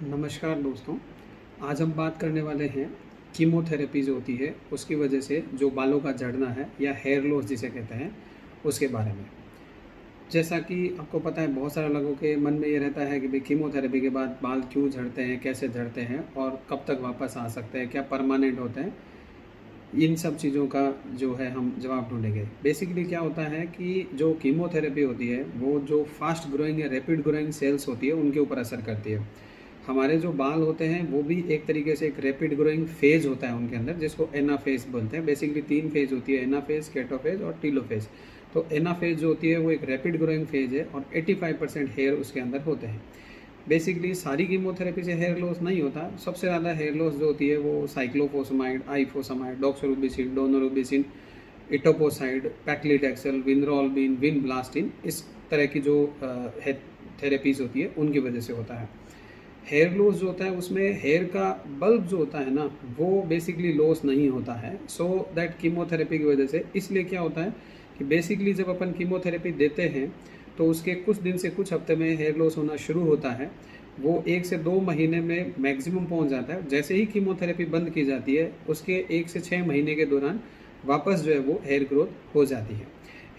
नमस्कार दोस्तों। आज हम बात करने वाले हैं कीमोथेरेपी जो होती है उसकी वजह से जो बालों का झड़ना है या हेयर लॉस जिसे कहते हैं उसके बारे में। जैसा कि आपको पता है बहुत सारे लोगों के मन में ये रहता है कि भाई कीमोथेरेपी के बाद बाल क्यों झड़ते हैं, कैसे झड़ते हैं और कब तक वापस आ सकते हैं, क्या परमानेंट होते हैं। इन सब चीज़ों का जो है हम जवाब ढूंढेंगे। बेसिकली क्या होता है कि जो कीमोथेरेपी होती है वो जो फास्ट ग्रोइंग या रैपिड ग्रोइंग सेल्स होती है उनके ऊपर असर करती है। हमारे जो बाल होते हैं वो भी एक तरीके से एक रैपिड ग्रोइंग फेज़ होता है उनके अंदर, जिसको एनाफेज बोलते हैं। बेसिकली 3 फेज़ होती है, एनाफेज, केटोफेज और टीलोफेज। तो एनाफेज जो होती है वो एक रैपिड ग्रोइंग फेज़ है और 85% हेयर उसके अंदर होते हैं। बेसिकली सारी कीमोथेरेपी से हेयर लॉस नहीं होता। सबसे ज़्यादा हेयर लॉस जो होती है वो साइक्लोफोसमाइड, आइफोसमाइड, डॉक्सोरुबिसिन, डोनोरुबिसिन, इटोपोसाइड, पैक्लीडेक्सेल, विनरोलबिन, विनब्लास्टिन, इस तरह की जो थेरेपीज़ होती है उनकी वजह से होता है। हेयर लॉस जो होता है उसमें हेयर का बल्ब जो होता है ना वो बेसिकली लॉस नहीं होता है। सो दैट कीमोथेरेपी की वजह से, इसलिए क्या होता है कि बेसिकली जब अपन कीमोथेरेपी देते हैं तो उसके कुछ दिन से कुछ हफ्ते में हेयर लॉस होना शुरू होता है। वो 1 से 2 महीने में मैक्सिमम पहुंच जाता है। जैसे ही कीमोथेरेपी बंद की जाती है उसके 1 से 6 महीने के दौरान वापस जो है वो हेयर ग्रोथ हो जाती है।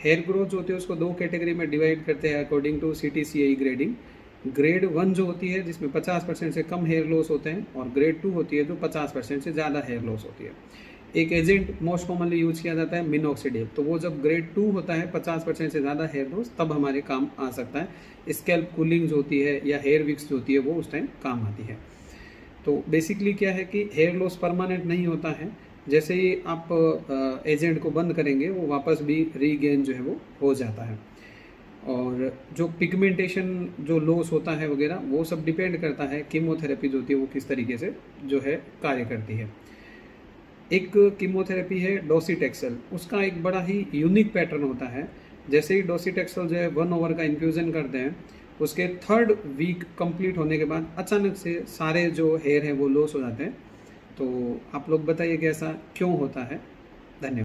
हेयर ग्रोथ जो होती है उसको 2 कैटेगरी में डिवाइड करते हैं according to CTCAE grading. Grade 1 जो होती है जिसमें 50% से कम हेयर लॉस होते हैं और ग्रेड 2 होती है जो 50% से ज़्यादा हेयर लॉस होती है। एक एजेंट मोस्ट कॉमनली यूज किया जाता है मिनोक्सिडिल। तो वो जब ग्रेड 2 होता है 50% से ज़्यादा हेयर लॉस, तब हमारे काम आ सकता है। स्कैल्प कूलिंग जो होती है या हेयर विक्स जो होती है वो उस टाइम काम आती है। तो बेसिकली क्या है कि हेयर लॉस परमानेंट नहीं होता है। जैसे ही आप एजेंट को बंद करेंगे वो वापस भी रीगेन जो है वो हो जाता है। और जो पिगमेंटेशन जो लॉस होता है वगैरह वो सब डिपेंड करता है कीमोथेरेपी जो होती है वो किस तरीके से जो है कार्य करती है। एक कीमोथेरेपी है डोसीटेक्सेल, उसका एक बड़ा ही यूनिक पैटर्न होता है। जैसे ही डोसीटेक्सेल जो है 1 ओवर का इन्फ्यूज़न करते हैं उसके 3rd वीक कंप्लीट होने के बाद अचानक से सारे जो हेयर हैं वो लॉस हो जाते हैं। तो आप लोग बताइए कि ऐसा क्यों होता है। धन्यवाद।